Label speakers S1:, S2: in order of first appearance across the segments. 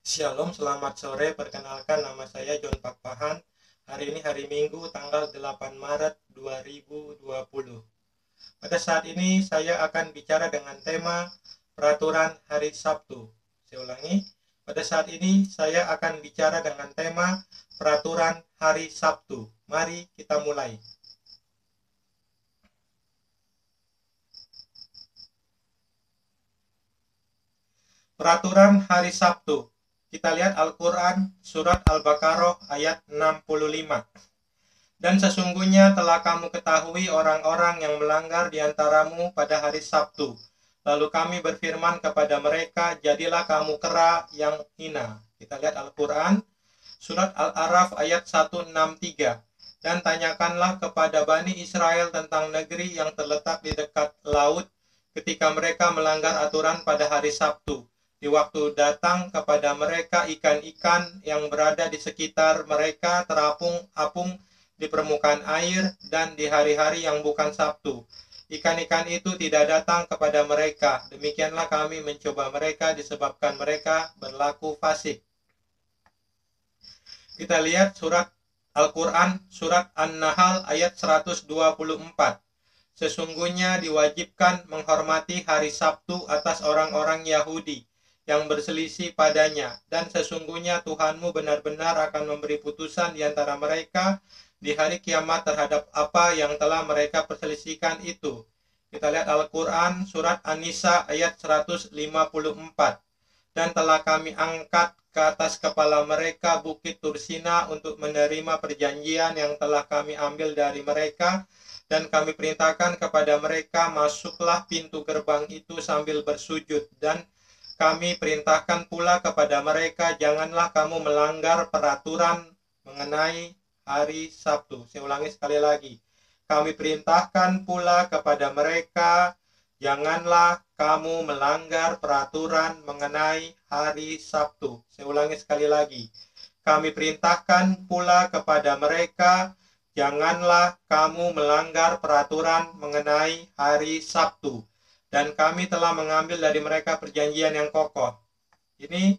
S1: Shalom, selamat sore. Perkenalkan, nama saya John Pakpahan. Hari ini hari Minggu, tanggal 8 Maret 2020. Pada saat ini saya akan bicara dengan tema peraturan hari Sabtu. Saya ulangi, pada saat ini saya akan bicara dengan tema peraturan hari Sabtu. Mari kita mulai. Peraturan hari Sabtu. Kita lihat Al-Quran, surat Al-Baqarah ayat 65. Dan sesungguhnya telah kamu ketahui orang-orang yang melanggar di antaramu pada hari Sabtu. Lalu kami berfirman kepada mereka, jadilah kamu kera yang hina. Kita lihat Al-Quran, surat Al-Araf ayat 163. Dan tanyakanlah kepada Bani Israel tentang negeri yang terletak di dekat laut ketika mereka melanggar aturan pada hari Sabtu. Di waktu datang kepada mereka ikan-ikan yang berada di sekitar mereka terapung-apung di permukaan air, dan di hari-hari yang bukan Sabtu ikan-ikan itu tidak datang kepada mereka. Demikianlah kami mencoba mereka disebabkan mereka berlaku fasik. Kita lihat surat Al-Quran, surat An-Nahl ayat 124. Sesungguhnya diwajibkan menghormati hari Sabtu atas orang-orang Yahudi yang berselisih padanya, dan sesungguhnya Tuhanmu benar-benar akan memberi putusan di antara mereka di hari kiamat terhadap apa yang telah mereka perselisihkan itu. Kita lihat Al-Quran, surat An-Nisa ayat 154. Dan telah kami angkat ke atas kepala mereka bukit Tursina untuk menerima perjanjian yang telah kami ambil dari mereka, dan kami perintahkan kepada mereka, masuklah pintu gerbang itu sambil bersujud, dan kami perintahkan pula kepada mereka, janganlah kamu melanggar peraturan mengenai hari Sabtu. Saya ulangi sekali lagi. Kami perintahkan pula kepada mereka, janganlah kamu melanggar peraturan mengenai hari Sabtu. Saya ulangi sekali lagi. Kami perintahkan pula kepada mereka, janganlah kamu melanggar peraturan mengenai hari Sabtu. Dan kami telah mengambil dari mereka perjanjian yang kokoh. Ini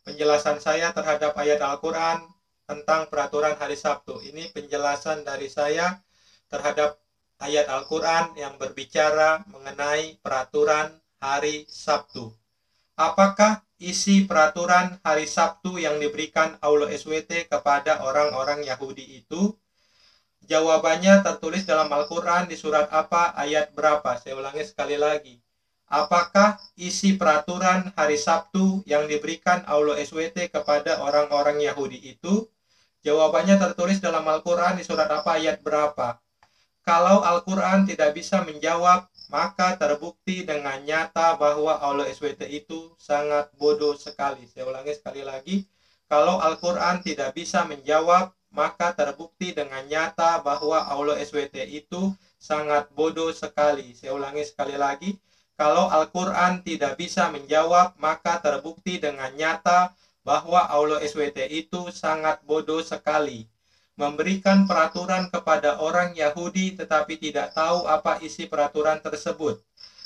S1: penjelasan saya terhadap ayat Al-Quran tentang peraturan hari Sabtu. Ini penjelasan dari saya terhadap ayat Al-Quran yang berbicara mengenai peraturan hari Sabtu. Apakah isi peraturan hari Sabtu yang diberikan Allah SWT kepada orang-orang Yahudi itu? Jawabannya tertulis dalam Al-Quran di surat apa, ayat berapa? Saya ulangi sekali lagi. Apakah isi peraturan hari Sabtu yang diberikan Allah SWT kepada orang-orang Yahudi itu? Jawabannya tertulis dalam Al-Quran di surat apa, ayat berapa? Kalau Al-Quran tidak bisa menjawab, maka terbukti dengan nyata bahwa Allah SWT itu sangat bodoh sekali. Saya ulangi sekali lagi. Kalau Al-Quran tidak bisa menjawab, maka terbukti dengan nyata bahwa Allah SWT itu sangat bodoh sekali. Saya ulangi sekali lagi. Kalau Al-Quran tidak bisa menjawab, maka terbukti dengan nyata bahwa Allah SWT itu sangat bodoh sekali. Memberikan peraturan kepada orang Yahudi tetapi tidak tahu apa isi peraturan tersebut.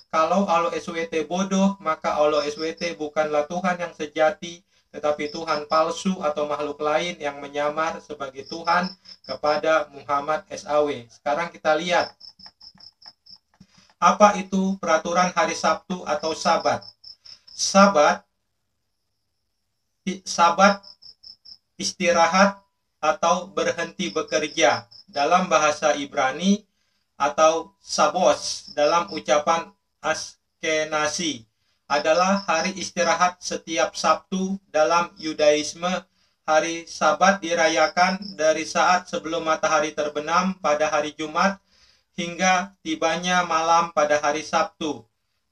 S1: Kalau Allah SWT bodoh, maka Allah SWT bukanlah Tuhan yang sejati, tetapi Tuhan palsu atau makhluk lain yang menyamar sebagai Tuhan kepada Muhammad SAW. Sekarang kita lihat, apa itu peraturan hari Sabtu atau Sabat? Sabat istirahat atau berhenti bekerja dalam bahasa Ibrani, atau sabos dalam ucapan Askenazi, adalah hari istirahat setiap Sabtu. Dalam Yudaisme, hari Sabat dirayakan dari saat sebelum matahari terbenam pada hari Jumat hingga tibanya malam pada hari Sabtu.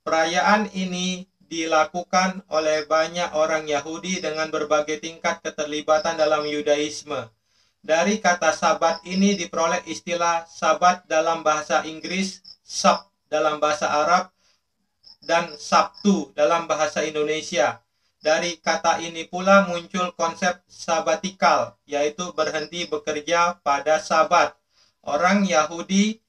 S1: Perayaan ini dilakukan oleh banyak orang Yahudi dengan berbagai tingkat keterlibatan dalam Yudaisme. Dari kata Sabat ini diperoleh istilah Sabat dalam bahasa Inggris, Sab dalam bahasa Arab, dan Sabtu dalam bahasa Indonesia. Dari kata ini pula muncul konsep sabatikal, yaitu berhenti bekerja pada Sabat. Orang Yahudi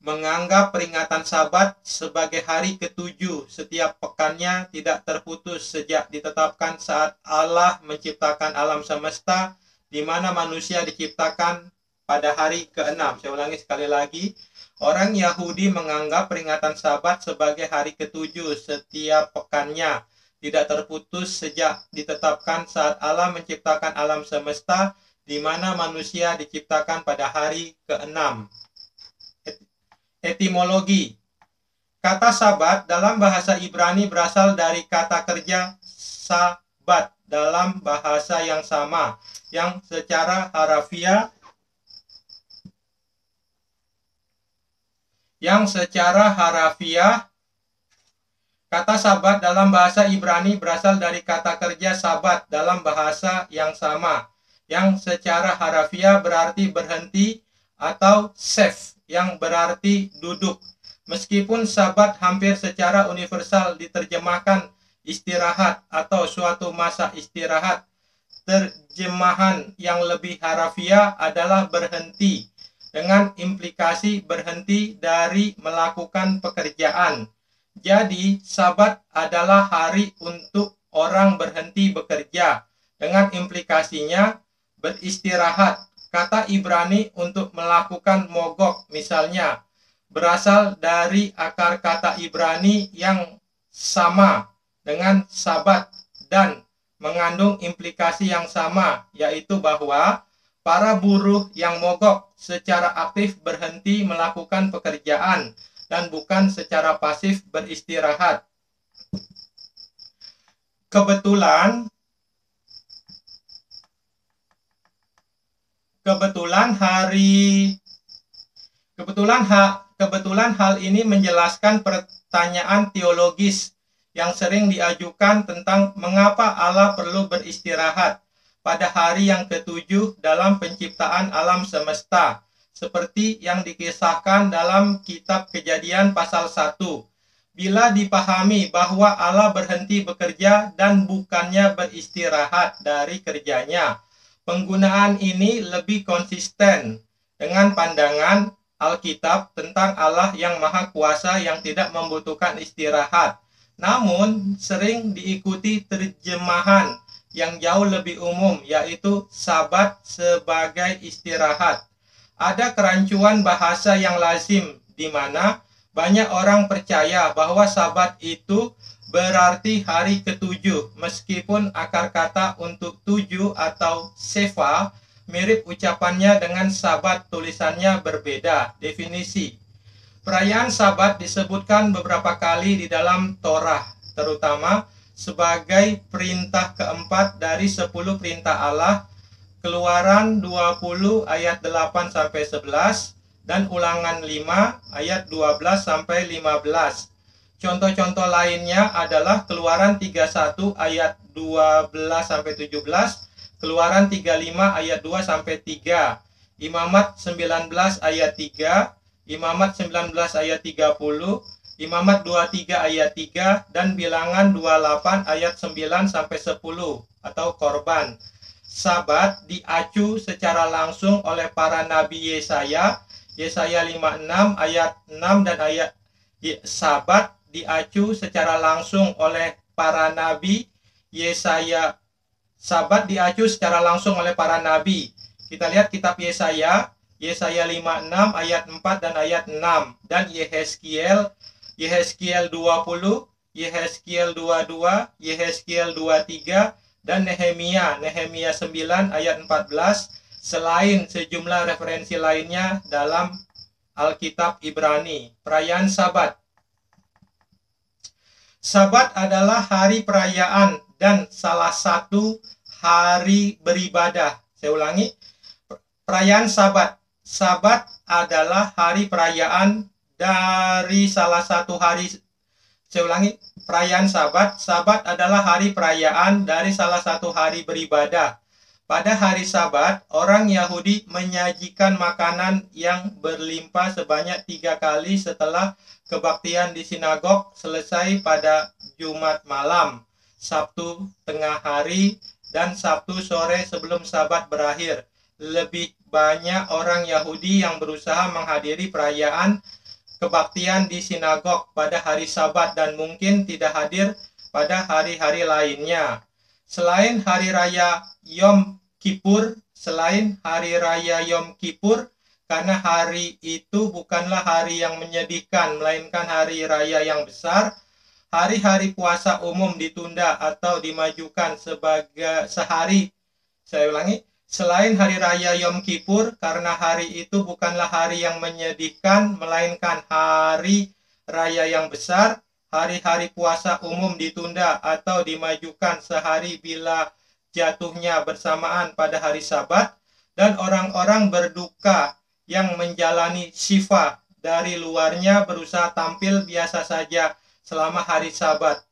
S1: menganggap peringatan Sabat sebagai hari ketujuh setiap pekannya tidak terputus sejak ditetapkan saat Allah menciptakan alam semesta, di mana manusia diciptakan pada hari ke-6. Saya ulangi sekali lagi, orang Yahudi menganggap peringatan Sabat sebagai hari ketujuh setiap pekannya tidak terputus sejak ditetapkan saat Allah menciptakan alam semesta, di mana manusia diciptakan pada hari ke-6. Etimologi. Kata Sabat dalam bahasa Ibrani berasal dari kata kerja sabat dalam bahasa yang sama, yang secara harafiah kata Sabat dalam bahasa Ibrani berasal dari kata kerja sabat dalam bahasa yang sama, yang secara harafiah berarti berhenti, atau sef yang berarti duduk. Meskipun Sabat hampir secara universal diterjemahkan istirahat atau suatu masa istirahat, terjemahan yang lebih harafiah adalah berhenti, dengan implikasi berhenti dari melakukan pekerjaan. Jadi, Sabat adalah hari untuk orang berhenti bekerja, dengan implikasinya beristirahat. Kata Ibrani untuk melakukan mogok misalnya berasal dari akar kata Ibrani yang sama dengan Sabat dan mengandung implikasi yang sama, yaitu bahwa para buruh yang mogok secara aktif berhenti melakukan pekerjaan dan bukan secara pasif beristirahat. Kebetulan hal ini menjelaskan pertanyaan teologis yang sering diajukan tentang mengapa Allah perlu beristirahat pada hari yang ketujuh dalam penciptaan alam semesta, seperti yang dikisahkan dalam kitab Kejadian pasal 1. Bila dipahami bahwa Allah berhenti bekerja dan bukannya beristirahat dari kerjanya, penggunaan ini lebih konsisten dengan pandangan Alkitab tentang Allah yang Maha Kuasa yang tidak membutuhkan istirahat. Namun, sering diikuti terjemahan yang jauh lebih umum, yaitu Sabat sebagai istirahat. Ada kerancuan bahasa yang lazim, di mana banyak orang percaya bahwa Sabat itu berarti hari ketujuh, meskipun akar kata untuk tujuh atau sefa mirip ucapannya dengan Sabat, tulisannya berbeda. Definisi. Perayaan Sabat disebutkan beberapa kali di dalam Torah, terutama sebagai perintah keempat dari 10 perintah Allah, Keluaran 20 ayat 8-11 dan Ulangan 5 ayat 12-15. Contoh-contoh lainnya adalah Keluaran 31 ayat 12-17, Keluaran 35 ayat 2-3, Imamat 19 ayat 3, Imamat 19 ayat 30, Imamat 23 ayat 3, dan Bilangan 28 ayat 9-10 atau korban. Sabat diacu secara langsung oleh para nabi Yesaya 56 ayat 6 dan ayat Sabat diacu secara langsung oleh para nabi Yesaya. Sabat diacu secara langsung oleh para nabi. Kita lihat kitab Yesaya 56 ayat 4 dan ayat 6, dan Yehezkiel 20, Yehezkiel 22, Yehezkiel 23, dan Nehemia 9 ayat 14, selain sejumlah referensi lainnya dalam Alkitab Ibrani. Perayaan Sabat. Sabat adalah hari perayaan dan salah satu hari beribadah. Saya ulangi, perayaan Sabat. Sabat adalah hari perayaan dari salah satu hari. Saya ulangi, perayaan Sabat. Sabat adalah hari perayaan dari salah satu hari beribadah. Pada hari Sabat, orang Yahudi menyajikan makanan yang berlimpah sebanyak 3 kali setelah kebaktian di sinagog selesai pada Jumat malam, Sabtu tengah hari, dan Sabtu sore sebelum Sabat berakhir. Lebih banyak orang Yahudi yang berusaha menghadiri perayaan kebaktian di sinagog pada hari Sabat dan mungkin tidak hadir pada hari-hari lainnya. Selain hari raya Yom Kippur, karena hari itu bukanlah hari yang menyedihkan, melainkan hari raya yang besar, hari-hari puasa umum ditunda atau dimajukan sebagai sehari. Saya ulangi, selain hari raya Yom Kippur, karena hari itu bukanlah hari yang menyedihkan, melainkan hari raya yang besar, hari-hari puasa umum ditunda atau dimajukan sehari bila jatuhnya bersamaan pada hari Sabat, dan orang-orang berduka yang menjalani Shiva dari luarnya berusaha tampil biasa saja selama hari Sabat.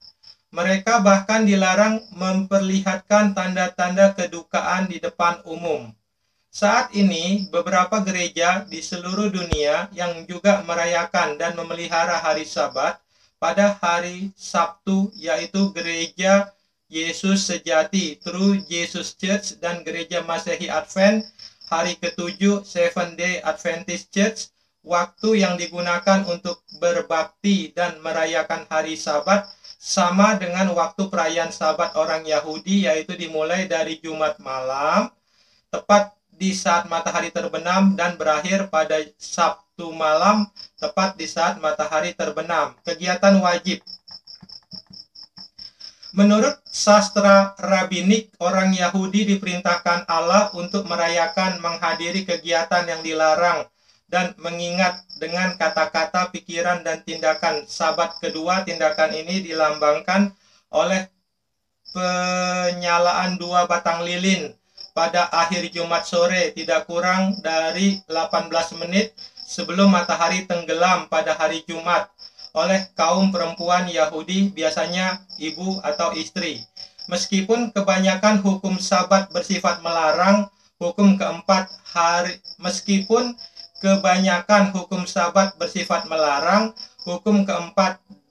S1: Mereka bahkan dilarang memperlihatkan tanda-tanda kedukaan di depan umum. Saat ini, beberapa gereja di seluruh dunia yang juga merayakan dan memelihara hari Sabat pada hari Sabtu, yaitu Gereja Yesus Sejati, True Jesus Church, dan Gereja Masehi Advent, hari ke-7, Seventh-day Adventist Church. Waktu yang digunakan untuk berbakti dan merayakan hari Sabat sama dengan waktu perayaan Sabat orang Yahudi, yaitu dimulai dari Jumat malam, tepat di saat matahari terbenam, dan berakhir pada Sabtu malam, tepat di saat matahari terbenam. Kegiatan wajib. Menurut sastra rabbinik, orang Yahudi diperintahkan Allah untuk merayakan menghadiri kegiatan yang dilarang dan mengingat dengan kata-kata, pikiran, dan tindakan. Sabat kedua, tindakan ini dilambangkan oleh penyalaan 2 batang lilin pada akhir Jumat sore, tidak kurang dari 18 menit sebelum matahari tenggelam pada hari Jumat, oleh kaum perempuan Yahudi, biasanya ibu atau istri. Meskipun kebanyakan hukum Sabat bersifat melarang, hukum keempat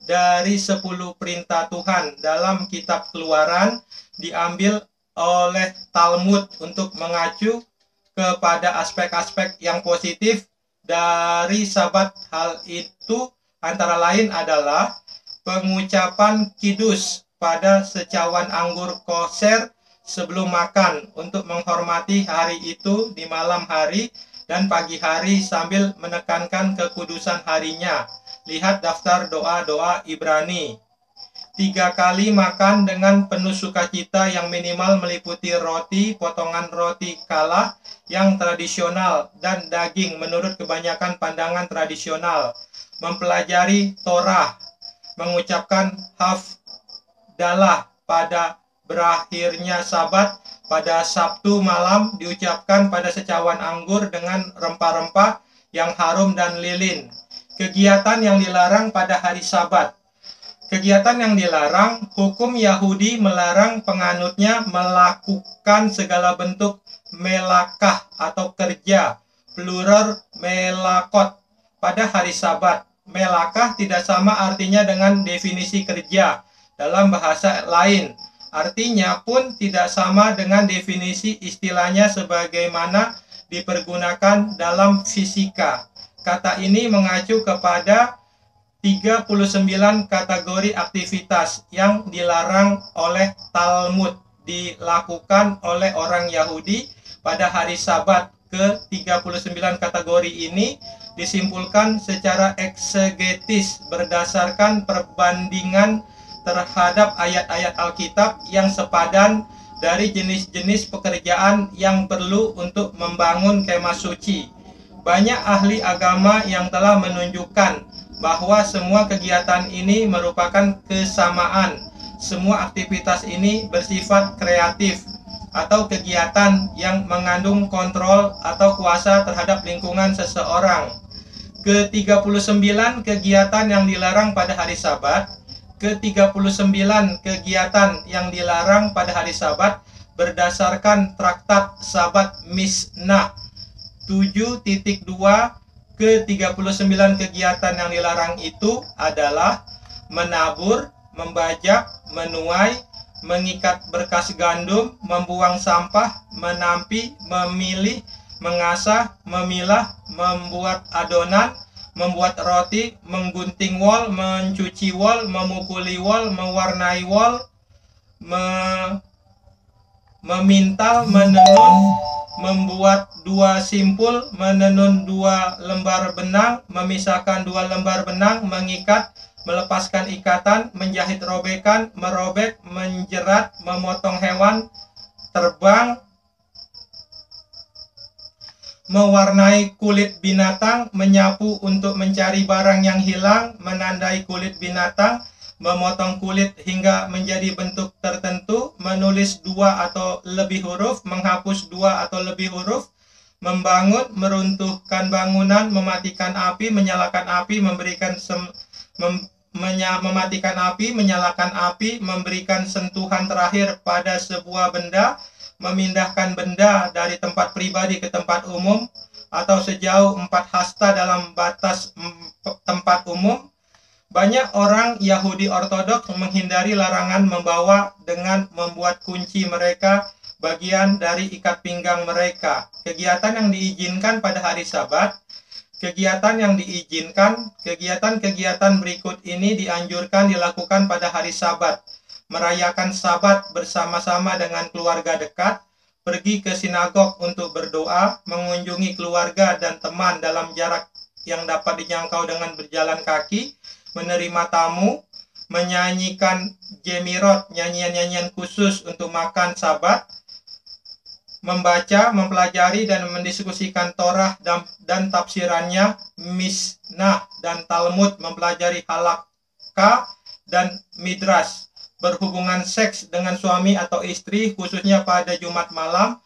S1: dari 10 perintah Tuhan dalam kitab Keluaran diambil oleh Talmud untuk mengacu kepada aspek-aspek yang positif dari Sabat. Hal itu antara lain adalah pengucapan kidus pada secawan anggur koser sebelum makan untuk menghormati hari itu di malam hari dan pagi hari sambil menekankan kekudusan harinya. Lihat daftar doa-doa Ibrani. 3 kali makan dengan penuh sukacita yang minimal meliputi roti, potongan roti kalah yang tradisional, dan daging menurut kebanyakan pandangan tradisional. Mempelajari Torah, mengucapkan Hafdalah pada berakhirnya Sabat pada Sabtu malam, diucapkan pada secawan anggur dengan rempah-rempah yang harum dan lilin. Kegiatan yang dilarang pada hari Sabat. Kegiatan yang dilarang, hukum Yahudi melarang penganutnya melakukan segala bentuk melakah atau kerja, plural melakot, pada hari Sabat. Melakah tidak sama artinya dengan definisi kerja dalam bahasa lain. Artinya pun tidak sama dengan definisi istilahnya sebagaimana dipergunakan dalam fisika. Kata ini mengacu kepada 39 kategori aktivitas yang dilarang oleh Talmud dilakukan oleh orang Yahudi pada hari Sabat. Ke-39 kategori ini disimpulkan secara eksegetis berdasarkan perbandingan terhadap ayat-ayat Alkitab yang sepadan dari jenis-jenis pekerjaan yang perlu untuk membangun kemah suci. Banyak ahli agama yang telah menunjukkan bahwa semua kegiatan ini merupakan kesamaan. Semua aktivitas ini bersifat kreatif atau kegiatan yang mengandung kontrol atau kuasa terhadap lingkungan seseorang. Ke-39 kegiatan yang dilarang pada hari Sabat. Ke-39 kegiatan yang dilarang pada hari Sabat berdasarkan Traktat Sabat Mishnah 7.2. Ke-39 kegiatan yang dilarang itu adalah menabur, membajak, menuai, mengikat berkas gandum, membuang sampah, menampi, memilih, mengasah, memilah, membuat adonan, membuat roti, menggunting wol, mencuci wol, memukuli wol, mewarnai wol, memintal, menenun, membuat 2 simpul, menenun 2 lembar benang, memisahkan 2 lembar benang, mengikat, melepaskan ikatan, menjahit robekan, merobek, menjerat, memotong hewan terbang, mewarnai kulit binatang, menyapu untuk mencari barang yang hilang, menandai kulit binatang, memotong kulit hingga menjadi bentuk tertentu, menulis 2 atau lebih huruf, menghapus 2 atau lebih huruf, membangun, meruntuhkan bangunan, mematikan api, menyalakan api, mematikan api, menyalakan api, memberikan sentuhan terakhir pada sebuah benda, memindahkan benda dari tempat pribadi ke tempat umum atau sejauh 4 hasta dalam batas tempat umum. Banyak orang Yahudi Ortodoks menghindari larangan membawa dengan membuat kunci mereka bagian dari ikat pinggang mereka. Kegiatan yang diizinkan pada hari Sabat. Kegiatan berikut ini dianjurkan dilakukan pada hari Sabat. Merayakan Sabat bersama-sama dengan keluarga dekat, pergi ke sinagog untuk berdoa, mengunjungi keluarga dan teman dalam jarak yang dapat dijangkau dengan berjalan kaki, menerima tamu, menyanyikan Jemirot, nyanyian-nyanyian khusus untuk makan Sabat, membaca, mempelajari dan mendiskusikan Torah dan tafsirannya, Mishnah dan Talmud, mempelajari halakha dan midrash, berhubungan seks dengan suami atau istri khususnya pada Jumat malam,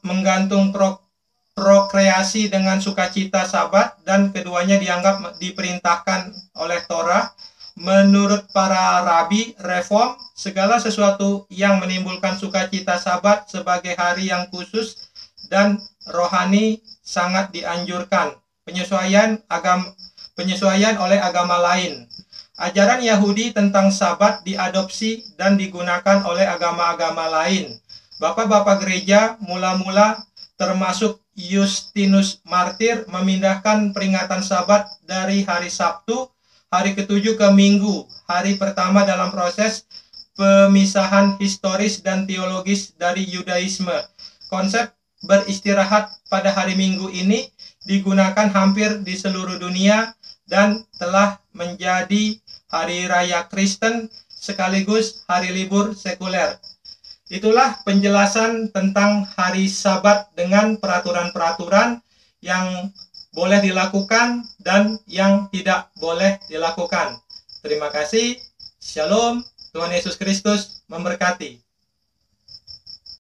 S1: menggantung prokreasi dengan sukacita Sabat, dan keduanya dianggap diperintahkan oleh Torah. Menurut para rabi reform, segala sesuatu yang menimbulkan sukacita Sabat sebagai hari yang khusus dan rohani sangat dianjurkan. Penyesuaian oleh agama lain. Ajaran Yahudi tentang Sabat diadopsi dan digunakan oleh agama-agama lain. Bapak-bapak gereja mula-mula termasuk Justinus Martir memindahkan peringatan Sabat dari hari Sabtu, hari ke-7 ke Minggu, hari pertama dalam proses pemisahan historis dan teologis dari Yudaisme. Konsep beristirahat pada hari Minggu ini digunakan hampir di seluruh dunia dan telah menjadi hari raya Kristen sekaligus hari libur sekuler. Itulah penjelasan tentang hari Sabat dengan peraturan-peraturan yang boleh dilakukan dan yang tidak boleh dilakukan. Terima kasih. Shalom. Tuhan Yesus Kristus memberkati.